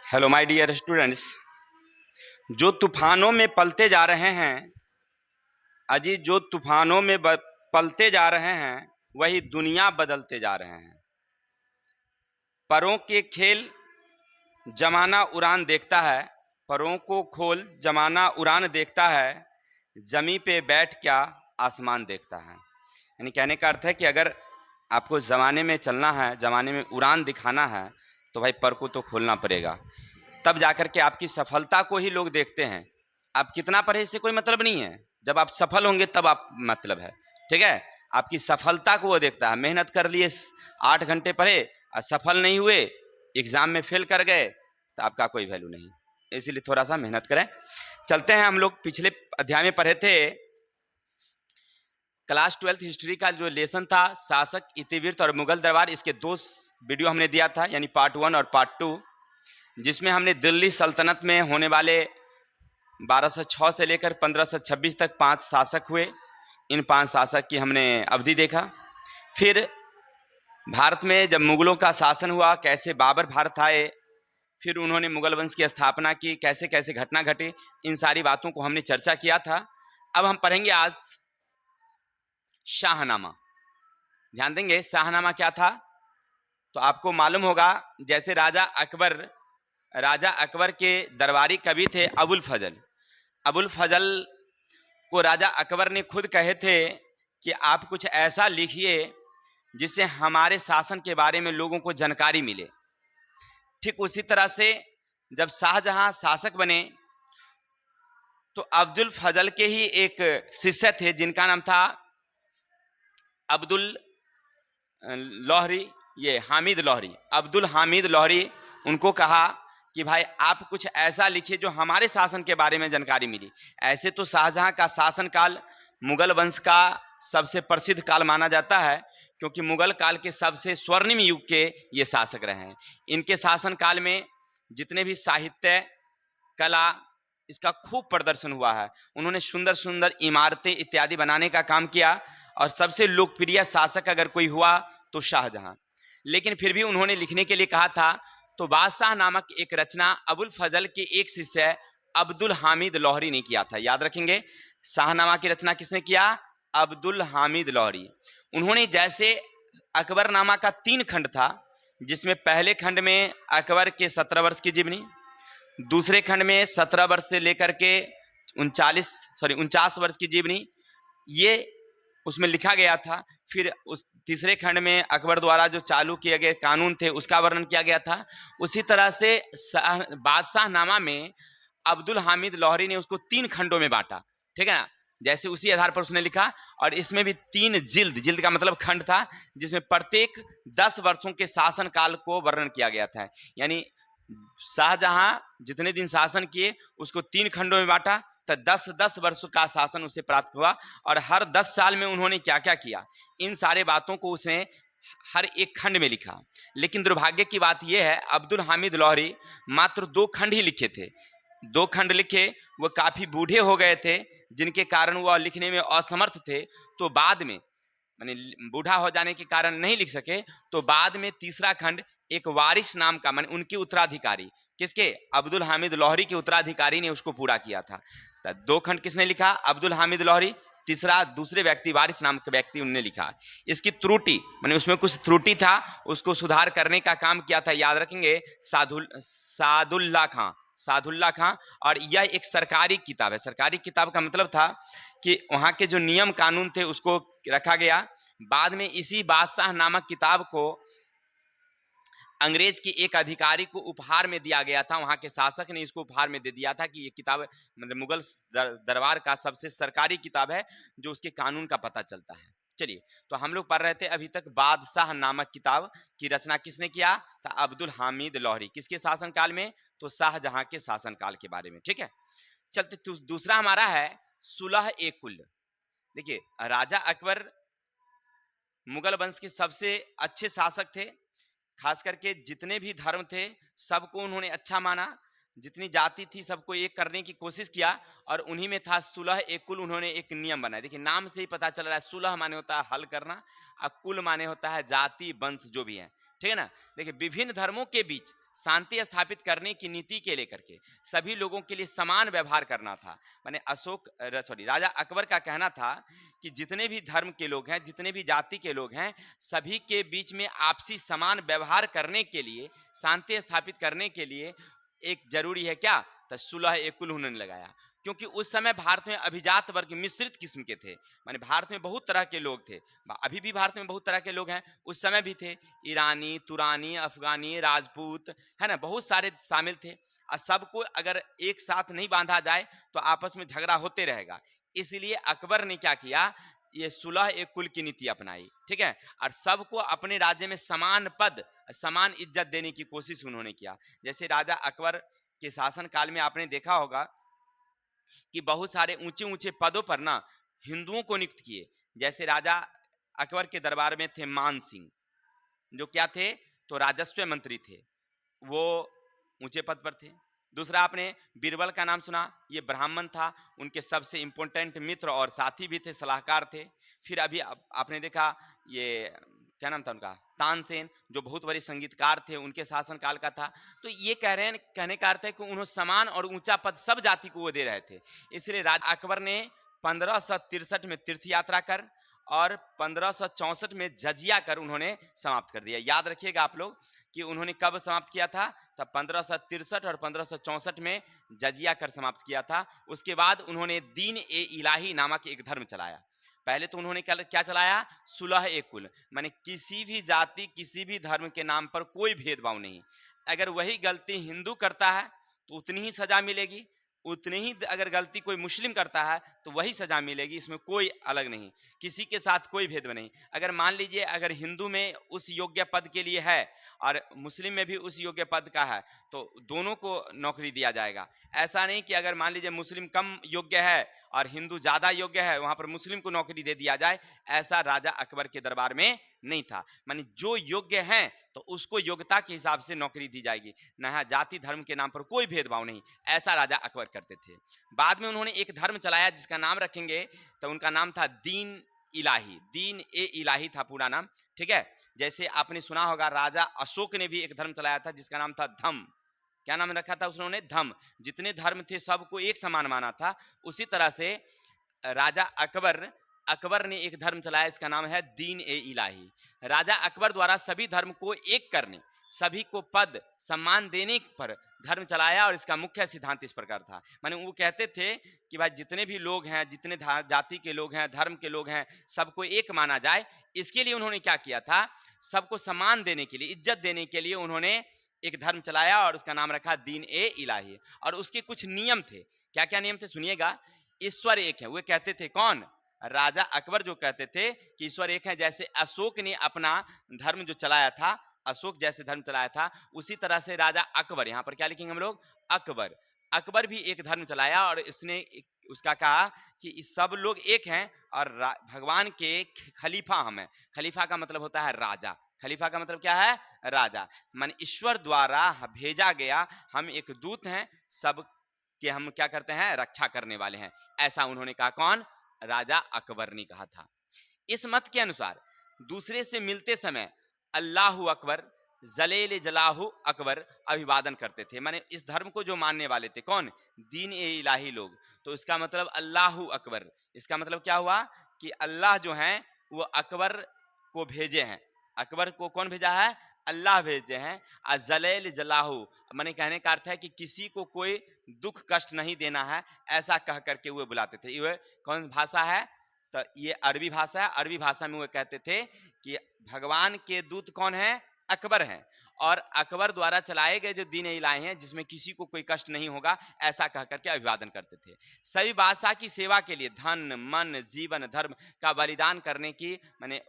Hello my dear students. जो तूफानों में पलते जा रहे हैं अजी, जो तूफानों में पलते जा रहे हैं वही दुनिया बदलते जा रहे हैं। परों के खेल जमाना उड़ान देखता है, परों को खोल जमाना उड़ान देखता है, जमी पे बैठ क्या आसमान देखता है। यानी कहने का अर्थ है कि अगर आपको ज़माने में चलना है, ज़माने में उड़ान दिखाना है, तो भाई पर को तो खोलना पड़ेगा, तब जाकर के आपकी सफलता को ही लोग देखते हैं। आप कितना पढ़े इससे कोई मतलब नहीं है, जब आप सफल होंगे तब आप मतलब है। ठीक है, आपकी सफलता को वो देखता है। मेहनत कर लिए, 8 घंटे पढ़े और सफल नहीं हुए, एग्जाम में फेल कर गए, तो आपका कोई वैल्यू नहीं। इसीलिए थोड़ा सा मेहनत करें। चलते हैं, हम लोग पिछले अध्याय में पढ़े थे क्लास 12th हिस्ट्री का जो लेसन था शासक, इतिवृत्त और मुगल दरबार। इसके 2 वीडियो हमने दिया था, यानी पार्ट 1 और पार्ट 2, जिसमें हमने दिल्ली सल्तनत में होने वाले 1206 से लेकर 1526 तक 5 शासक हुए। इन 5 शासक की हमने अवधि देखा। फिर भारत में जब मुगलों का शासन हुआ, कैसे बाबर भारत आए, फिर उन्होंने मुगल वंश की स्थापना की, कैसे कैसे घटना घटी, इन सारी बातों को हमने चर्चा किया था। अब हम पढ़ेंगे आज शाहनामा। ध्यान देंगे, शाहनामा क्या था। तो आपको मालूम होगा, जैसे राजा अकबर के दरबारी कवि थे अबुल फजल को राजा अकबर ने खुद कहे थे कि आप कुछ ऐसा लिखिए जिससे हमारे शासन के बारे में लोगों को जानकारी मिले। ठीक उसी तरह से जब शाहजहां शासक बने तो अब्दुल फजल के ही एक शिष्य थे जिनका नाम था अब्दुल लोहरी, ये हामिद लोहरी, अब्दुल हामिद लोहरी। उनको कहा कि भाई आप कुछ ऐसा लिखिए जो हमारे शासन के बारे में जानकारी मिली। ऐसे तो शाहजहां का शासन काल मुगल वंश का सबसे प्रसिद्ध काल माना जाता है, क्योंकि मुगल काल के सबसे स्वर्णिम युग के ये शासक रहे हैं। इनके शासन काल में जितने भी साहित्य, कला, इसका खूब प्रदर्शन हुआ है। उन्होंने सुंदर सुंदर इमारतें इत्यादि बनाने का काम किया, और सबसे लोकप्रिय शासक अगर कोई हुआ तो शाहजहां। लेकिन फिर भी उन्होंने लिखने के लिए कहा था, तो बादशाह नामक एक रचना अबुल फजल के एक शिष्य अब्दुल हामिद लोहरी ने किया था। याद रखेंगे, शाहनामा की रचना किसने किया? अब्दुल हामिद लोहरी। उन्होंने, जैसे अकबरनामा का 3 खंड था, जिसमें पहले खंड में अकबर के 17 वर्ष की जीवनी, दूसरे खंड में 17 वर्ष से लेकर के 49 वर्ष की जीवनी, ये उसमें लिखा गया था। फिर उस तीसरे खंड में अकबर द्वारा जो चालू किए गए कानून थे उसका वर्णन किया गया था। उसी तरह से बादशाहनामा में अब्दुल हामिद लोहरी ने उसको 3 खंडों में बांटा। ठीक है ना, जैसे उसी आधार पर उसने लिखा। और इसमें भी 3 जिल्द का मतलब खंड था, जिसमें प्रत्येक 10 वर्षों के शासन काल को वर्णन किया गया था। यानी शाहजहां जितने दिन शासन किए उसको 3 खंडों में बांटा, तो 10-10 वर्ष का शासन उसे प्राप्त हुआ। और हर 10 साल में उन्होंने क्या क्या किया, इन सारे बातों को उसने हर एक खंड में लिखा। लेकिन दुर्भाग्य की बात यह है, अब्दुल हामिद लोहरी मात्र 2 खंड ही लिखे थे। 2 खंड लिखे, वो काफी बूढ़े हो गए थे, जिनके कारण वह लिखने में असमर्थ थे। तो बाद में, माने बूढ़ा हो जाने के कारण नहीं लिख सके, तो बाद में तीसरा खंड एक वारिस नाम का, माने उनके उत्तराधिकारी, किसके? अब्दुल हामिद लोहरी के उत्तराधिकारी ने उसको पूरा किया था। तो 2 खंड किसने लिखा? अब्दुल हामिद लोहरी। तीसरा दूसरे व्यक्ति, वारिस नाम के व्यक्ति, उन्होंने लिखा। इसकी त्रुटि, माने उसमें कुछ त्रुटि था, उसको सुधार करने का काम किया था। याद रखेंगे, सादुल्ला खां। और यह एक सरकारी किताब है। सरकारी किताब का मतलब था कि वहाँ के जो नियम कानून थे उसको रखा गया। बाद में इसी बादशाह नामक किताब को अंग्रेज के एक अधिकारी को उपहार में दिया गया था। वहां के शासक ने इसको उपहार में दे दिया था कि ये किताब मतलब मुगल दरबार का सबसे सरकारी किताब है, जो उसके कानून का पता चलता है। चलिए, तो हम लोग पढ़ रहे थे अभी तक बादशाह नामक किताब की रचना किसने किया था? अब्दुल हामिद लोहरी। किसके शासनकाल में? तो शाहजहां के शासनकाल के बारे में। ठीक है, चलते दूसरा हमारा है सुलह ए कुल। देखिए, राजा अकबर मुगल वंश के सबसे अच्छे शासक थे। खास करके जितने भी धर्म थे सबको उन्होंने अच्छा माना, जितनी जाति थी सबको एक करने की कोशिश किया, और उन्हीं में था सुलह ए कुल। उन्होंने एक नियम बनाया। देखिए, नाम से ही पता चल रहा है, सुलह माने होता है हल करना, और कुल माने होता है जाति वंश जो भी है। ठीक है ना। देखिए, विभिन्न धर्मों के बीच शांति स्थापित करने की नीति के लेकर के सभी लोगों के लिए समान व्यवहार करना था। माने राजा अकबर का कहना था कि जितने भी धर्म के लोग हैं, जितने भी जाति के लोग हैं, सभी के बीच में आपसी समान व्यवहार करने के लिए, शांति स्थापित करने के लिए एक जरूरी है क्या, तो सुलह ए कुल उन्होंने लगाया। क्योंकि उस समय भारत में अभिजात वर्ग मिश्रित किस्म के थे, माने भारत में बहुत तरह के लोग थे, अभी भी भारत में बहुत तरह के लोग हैं, उस समय भी थे, ईरानी, तुरानी, अफगानी, राजपूत, है ना, बहुत सारे शामिल थे। और सबको अगर एक साथ नहीं बांधा जाए तो आपस में झगड़ा होते रहेगा। इसलिए अकबर ने क्या किया, ये सुलह एक कुल की नीति अपनाई, ठीक है, और सबको अपने राज्य में समान पद, समान इज्जत देने की कोशिश उन्होंने किया। जैसे राजा अकबर के शासन काल में आपने देखा होगा कि बहुत सारे ऊंचे ऊंचे पदों पर ना हिंदुओं को नियुक्त किए। जैसे राजा अकबर के दरबार में थे मान सिंह, जो क्या थे, तो राजस्व मंत्री थे, वो ऊंचे पद पर थे। दूसरा आपने बीरबल का नाम सुना, ये ब्राह्मण था, उनके सबसे इंपॉर्टेंट मित्र और साथी भी थे, सलाहकार थे। फिर अभी आपने देखा ये क्या नाम था उनका, तानसेन, जो बहुत बड़े संगीतकार थे, उनके शासन काल का था। तो ये कह रहे हैं, कहने का अर्थ है कि उन्होंने समान और ऊंचा पद सब जाति को वो दे रहे थे। इसलिए राजा अकबर ने 1563 में तीर्थ यात्रा कर और 1564 में जजिया कर उन्होंने समाप्त कर दिया। याद रखिएगा आप लोग कि उन्होंने कब समाप्त किया था, तब 1563 और 1564 में जजिया कर समाप्त किया था। उसके बाद उन्होंने दीन ए इलाही नामक एक धर्म चलाया। पहले तो उन्होंने क्या चलाया, सुलह ए कुल, माने किसी भी जाति, किसी भी धर्म के नाम पर कोई भेदभाव नहीं। अगर वही गलती हिंदू करता है तो उतनी ही सजा मिलेगी, उतनी ही अगर गलती कोई मुस्लिम करता है तो वही सजा मिलेगी, इसमें कोई अलग नहीं, किसी के साथ कोई भेदभाव नहीं। अगर मान लीजिए अगर हिंदू में उस योग्य पद के लिए है और मुस्लिम में भी उस योग्य पद का है तो दोनों को नौकरी दिया जाएगा। ऐसा नहीं कि अगर मान लीजिए मुस्लिम कम योग्य है और हिंदू ज्यादा योग्य है, वहां पर मुस्लिम को नौकरी दे दिया जाए। ऐसा राजा अकबर के दरबार में नहीं था, माने जो योग्य है तो उसको योग्यता के हिसाब से नौकरी दी जाएगी, ना जाति धर्म के नाम पर कोई भेदभाव नहीं। ऐसा राजा अकबर करते थे। बाद में उन्होंने एक धर्म चलाया जिसका नाम रखेंगे तो उनका नाम था दीन इलाही, दीन ए इलाही था पूरा नाम, ठीक है। जैसे आपने सुना होगा राजा अशोक ने भी एक धर्म चलाया था जिसका नाम था धम्म। क्या नाम रखा था उन्होंने, धम्म। जितने धर्म थे सबको एक समान माना था। उसी तरह से राजा अकबर ने एक धर्म चलाया, इसका नाम है दीन ए इलाही। राजा अकबर द्वारा सभी धर्म को एक करने, सभी को पद सम्मान देने पर धर्म चलाया और इसका मुख्य सिद्धांत इस प्रकार था। माने वो कहते थे कि भाई जितने भी लोग हैं, जितने जाति के लोग हैं, धर्म के लोग हैं, सबको एक माना जाए। इसके लिए उन्होंने क्या किया था, सबको सम्मान देने के लिए, इज्जत देने के लिए उन्होंने एक धर्म चलाया और उसका नाम रखा दीन ए इलाही। और उसके कुछ नियम थे। क्या क्या नियम थे सुनिएगा। ईश्वर एक है, वो कहते थे, कौन, राजा अकबर जो कहते थे कि ईश्वर एक है। जैसे अशोक ने अपना धर्म जो चलाया था, अशोक जैसे धर्म चलाया था, उसी तरह से राजा अकबर, यहाँ पर क्या लिखेंगे हम लोग, अकबर भी एक धर्म चलाया और इसने उसका कहा कि सब लोग एक हैं और भगवान के खलीफा हम हैं। खलीफा का मतलब होता है राजा, खलीफा का मतलब क्या है, राजा। मान ईश्वर द्वारा भेजा गया हम एक दूत हैं, सब के हम क्या करते हैं, रक्षा करने वाले हैं। ऐसा उन्होंने कहा, कौन, राजा अकबर ने कहा था। इस मत के अनुसार दूसरे से मिलते समय अल्लाहु अकबर, जलेल जलाहु अकबर अभिवादन करते थे। माने इस धर्म को जो मानने वाले थे, कौन, दीन ए इलाही लोग, तो इसका मतलब अल्लाहु अकबर, इसका मतलब क्या हुआ कि अल्लाह जो है वो अकबर को भेजे हैं। अकबर को कौन भेजा है, अल्लाह भेजे हैं। जलेल जलाहू माने कहने का अर्थ है कि किसी को कोई दुख कष्ट नहीं देना है, ऐसा कह करके वो बुलाते थे। ये कौन भाषा है, तो ये अरबी भाषा है। अरबी भाषा में वो कहते थे कि भगवान के दूत कौन है, अकबर हैं, और अकबर द्वारा चलाए गए जो दीन इलाही हैं जिसमें किसी को कोई कष्ट नहीं होगा, ऐसा कह करके अभिवादन करते थे। सभी बादशाह की सेवा के लिए धन मन जीवन धर्म का बलिदान करने की माने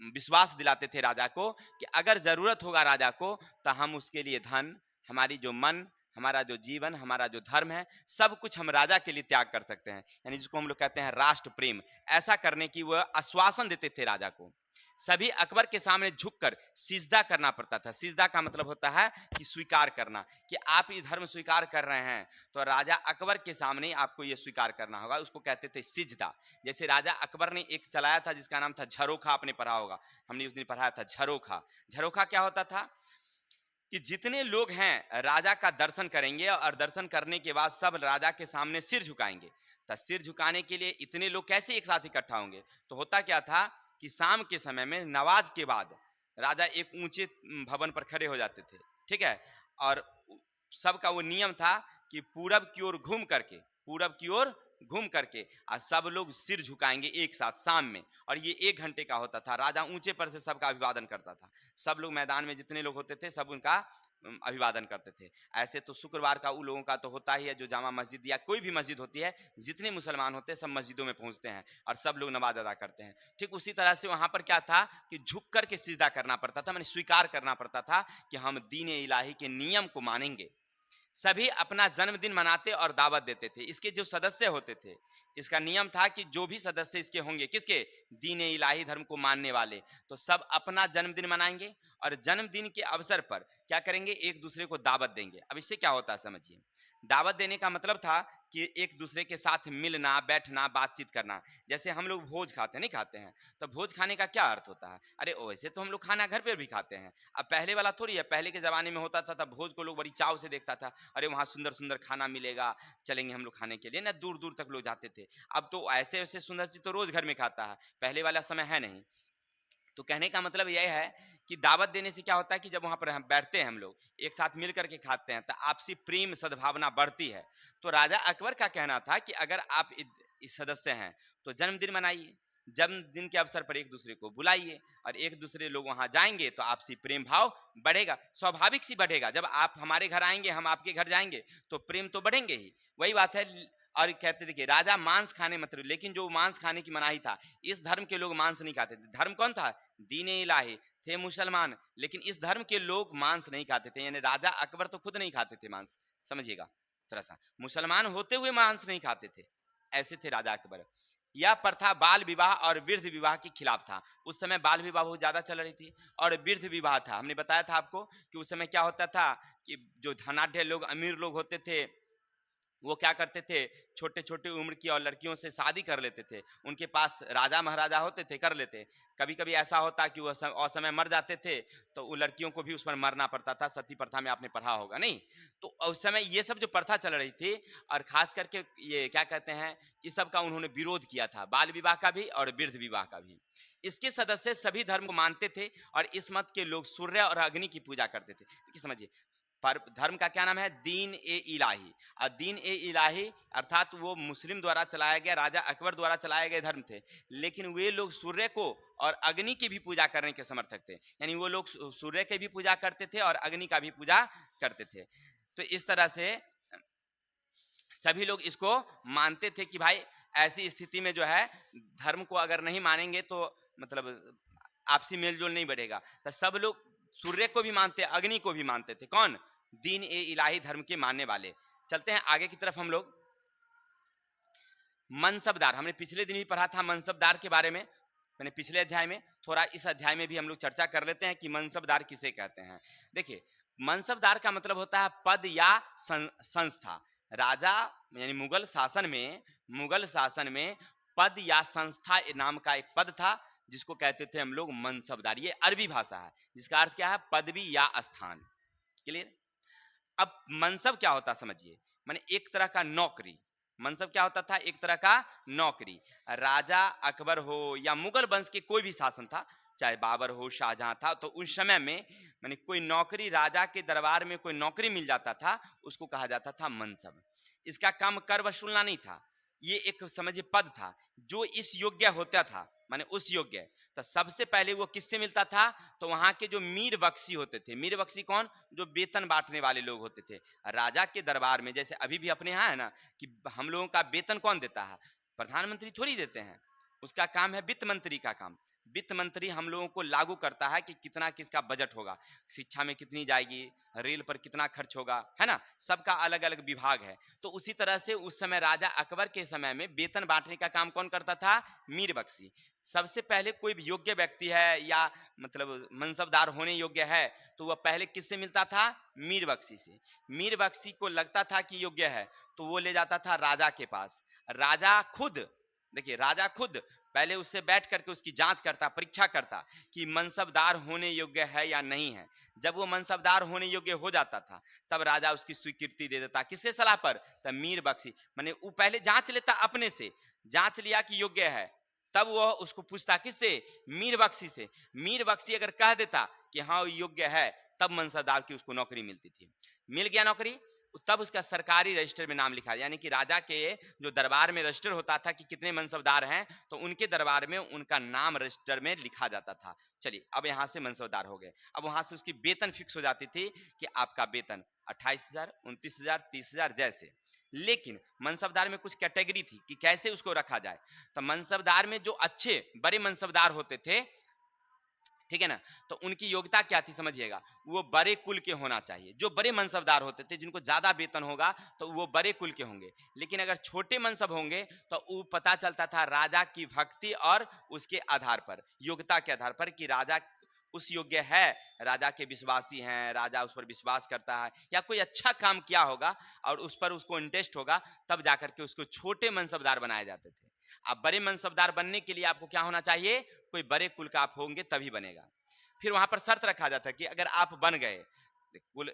विश्वास दिलाते थे राजा को कि अगर जरूरत होगा राजा को तो हम उसके लिए धन, हमारी जो मन, हमारा जो जीवन, हमारा जो धर्म है, सब कुछ हम राजा के लिए त्याग कर सकते हैं। यानी जिसको हम लोग कहते हैं राष्ट्र प्रेम, ऐसा करने की वह आश्वासन देते थे राजा को। सभी अकबर के सामने झुककर सिजदा करना पड़ता था। सिजदा का मतलब होता है कि स्वीकार करना, कि आप ये धर्म स्वीकार कर रहे हैं तो राजा अकबर के सामने आपको ये स्वीकार करना होगा, उसको कहते थे सिजदा। जैसे राजा अकबर ने एक चलाया था जिसका नाम था झरोखा, आपने पढ़ा होगा, हमने उस दिन पढ़ाया था झरोखा। झरोखा क्या होता था, कि जितने लोग हैं राजा का दर्शन करेंगे और दर्शन करने के बाद सब राजा के सामने सिर झुकाएंगे। तो सिर झुकाने के लिए इतने लोग कैसे एक साथ इकट्ठा होंगे? तो होता क्या था कि शाम के समय में नमाज के बाद राजा एक ऊंचे भवन पर खड़े हो जाते थे, ठीक है? और सबका वो नियम था कि पूरब की ओर घूम करके, पूरब की ओर घूम करके और सब लोग सिर झुकाएंगे एक साथ शाम में। और ये 1 घंटे का होता था। राजा ऊंचे पर से सबका अभिवादन करता था। सब लोग मैदान में जितने लोग होते थे सब उनका अभिवादन करते थे। ऐसे तो शुक्रवार का उन लोगों का तो होता ही है, जो जामा मस्जिद या कोई भी मस्जिद होती है, जितने मुसलमान होते हैं सब मस्जिदों में पहुंचते हैं और सब लोग नमाज अदा करते हैं। ठीक उसी तरह से वहां पर क्या था कि झुक करके सिजदा करना पड़ता था, मैंने स्वीकार करना पड़ता था कि हम दीन इलाही के नियम को मानेंगे। सभी अपना जन्मदिन मनाते और दावत देते थे। इसके जो सदस्य होते थे, इसका नियम था कि जो भी सदस्य इसके होंगे, किसके? दीन इलाही धर्म को मानने वाले, तो सब अपना जन्मदिन मनाएंगे और जन्मदिन के अवसर पर क्या करेंगे? एक दूसरे को दावत देंगे। अब इससे क्या होता है समझिए। दावत देने का मतलब था कि एक दूसरे के साथ मिलना, बैठना, बातचीत करना। जैसे हम लोग भोज खाते नहीं खाते हैं, तो भोज खाने का क्या अर्थ होता है? अरे वैसे तो हम लोग खाना घर पे भी खाते हैं। अब पहले वाला थोड़ी है। पहले के जमाने में होता था तब भोज को लोग बड़ी चाव से देखता था। अरे वहाँ सुंदर सुंदर खाना मिलेगा, चलेंगे हम लोग खाने के लिए ना, दूर दूर तक लोग जाते थे। अब तो ऐसे ऐसे सुंदर चीज तो रोज घर में खाता है, पहले वाला समय है नहीं। तो कहने का मतलब यह है कि दावत देने से क्या होता है कि जब वहां पर हम बैठते हैं, हम लोग एक साथ मिल करके खाते हैं, तो आपसी प्रेम सद्भावना बढ़ती है। तो राजा अकबर का कहना था कि अगर आप इस सदस्य हैं तो जन्मदिन मनाइए, जन्मदिन के अवसर पर एक दूसरे को बुलाइए और एक दूसरे लोग वहां जाएंगे तो आपसी प्रेम भाव बढ़ेगा, स्वाभाविक सी बढ़ेगा। जब आप हमारे घर आएंगे, हम आपके घर जाएंगे, तो प्रेम तो बढ़ेंगे ही। वही बात है। और कहते थे कि राजा मांस खाने मत, लेकिन जो मांस खाने की मनाही था, इस धर्म के लोग मांस नहीं खाते थे। धर्म कौन था? दीन इलाही थे मुसलमान, लेकिन इस धर्म के लोग मांस नहीं खाते थे। यानी राजा अकबर तो खुद नहीं खाते थे मांस, समझिएगा थोड़ा सा। मुसलमान होते हुए मांस नहीं खाते थे, ऐसे थे राजा अकबर। यह प्रथा बाल विवाह और वृद्ध विवाह के खिलाफ था। उस समय बाल विवाह बहुत ज्यादा चल रही थी और वृद्ध विवाह था। हमने बताया था आपको कि उस समय क्या होता था कि जो धनाढ्य लोग, अमीर लोग होते थे, वो क्या करते थे, छोटे छोटे उम्र की और लड़कियों से शादी कर लेते थे। उनके पास राजा महाराजा होते थे, कर लेते। कभी कभी ऐसा होता कि वो असमय मर जाते थे, तो वो लड़कियों को भी उस पर मरना पड़ता था। सती प्रथा में आपने पढ़ा होगा नहीं? तो उस समय ये सब जो प्रथा चल रही थी, और खास करके ये क्या कहते हैं, इस सब का उन्होंने विरोध किया था, बाल विवाह का भी और वृद्ध विवाह का भी। इसके सदस्य सभी धर्म को मानते थे और इस मत के लोग सूर्य और अग्नि की पूजा करते थे। देखिए समझिए, पर धर्म का क्या नाम है? दीन ए इलाही। और दीन ए इलाही अर्थात वो मुस्लिम द्वारा चलाया गया, राजा अकबर द्वारा चलाए गए धर्म थे। लेकिन वे लोग सूर्य को और अग्नि की भी पूजा करने के समर्थक थे। यानी वो लोग सूर्य की भी पूजा करते थे और अग्नि का भी पूजा करते थे। तो इस तरह से सभी लोग इसको मानते थे कि भाई ऐसी स्थिति में जो है, धर्म को अगर नहीं मानेंगे तो मतलब आपसी मेलजोल नहीं बढ़ेगा। तो सब लोग सूर्य को भी मानते, अग्नि को भी मानते थे। कौन? दीन ए इलाही धर्म के मानने वाले। चलते हैं आगे की तरफ हम लोग। मनसबदार, हमने पिछले दिन भी पढ़ा था मनसबदार के बारे में, मैंने पिछले अध्याय में। थोड़ा इस अध्याय में भी हम लोग चर्चा कर लेते हैं कि मनसबदार किसे कहते हैं। देखिए, मनसबदार का मतलब होता है पद या संस्था। राजा यानी मुगल शासन में पद या संस्था नाम का एक पद था, जिसको कहते थे हम लोग मनसबदार। ये अरबी भाषा है, जिसका अर्थ क्या है? पदवी या स्थान। क्लियर? अब मनसब क्या होता समझिए, माने एक तरह का नौकरी। मनसब क्या होता था? एक तरह का नौकरी। राजा अकबर हो या मुगल वंश के कोई भी शासन था, चाहे बाबर हो, शाहजहां था, तो उस समय में माने कोई नौकरी, राजा के दरबार में कोई नौकरी मिल जाता था, उसको कहा जाता था मनसब। इसका काम कर वसूलना नहीं था, ये एक समझिए पद था जो इस योग्य होता था, माने उस योग्य। तो सबसे पहले वो किससे मिलता था? तो वहां के जो मीर बख्शी होते थे। मीर बख्शी कौन? जो वेतन बांटने वाले लोग होते थे राजा के दरबार में। जैसे अभी भी अपने यहाँ है ना कि हम लोगों का वेतन कौन देता है? प्रधानमंत्री थोड़ी देते हैं, उसका काम है वित्त मंत्री का काम। वित्त मंत्री हम लोगों को लागू करता है कि कितना किसका बजट होगा, शिक्षा में कितनी जाएगी, रेल पर कितना खर्च होगा, है ना? सबका अलग अलग विभाग है। तो उसी तरह से उस समय राजा अकबर के समय में वेतन बांटने का काम कौन करता था? मीर बख्शी। सबसे पहले कोई भी योग्य व्यक्ति है या मतलब मनसबदार होने योग्य है, तो वह पहले किससे मिलता था? मीर बख्शी से। मीर बख्शी को लगता था कि योग्य है, तो वो ले जाता था राजा के पास। राजा खुद, देखिए राजा खुद पहले उससे बैठ करके उसकी जांच करता, परीक्षा करता कि मनसबदार होने योग्य है या नहीं है। जब वो मनसबदार होने योग्य हो जाता था, तब राजा उसकी स्वीकृति दे देता। किसके सलाह पर? तब मीर बख्शी, माने वो पहले जांच लेता, अपने से जांच लिया कि योग्य है, तब वो उसको पूछता किससे? मीर बख्शी से। मीर बख्शी अगर कह देता कि हाँ वो योग्य है, तब मनसबदार की उसको नौकरी मिलती थी। मिल गया नौकरी, तब उसका सरकारी रजिस्टर में नाम लिखा, यानी कि राजा के जो दरबार में रजिस्टर होता था कि कितने मनसबदार हैं, तो उनके दरबार में उनका नाम रजिस्टर में लिखा जाता था। चलिए, अब यहाँ से मनसबदार हो गए। अब वहां से उसकी वेतन फिक्स हो जाती थी कि आपका वेतन 28,000, 29,000, 30,000 जैसे। लेकिन मनसबदार में कुछ कैटेगरी थी कि कैसे उसको रखा जाए। तो मनसबदार में जो अच्छे बड़े मनसबदार होते थे, ठीक है ना, तो उनकी योग्यता क्या थी समझिएगा, वो बड़े कुल के होना चाहिए। जो बड़े मनसबदार होते थे, जिनको ज्यादा वेतन होगा, तो वो बड़े कुल के होंगे। लेकिन अगर छोटे मनसब होंगे, तो वो पता चलता था राजा की भक्ति और उसके आधार पर, योग्यता के आधार पर, कि राजा उस योग्य है, राजा के विश्वासी हैं, राजा उस पर विश्वास करता है, या कोई अच्छा काम किया होगा और उस पर उसको इंटरेस्ट होगा, तब जाकर के उसको छोटे मनसबदार बनाए जाते थे। अब बड़े मनसबदार बनने के लिए आपको क्या होना चाहिए? कोई बड़े कुल का आप होंगे तभी बनेगा। फिर वहां पर शर्त रखा जाता है कि अगर आप बन गए कुल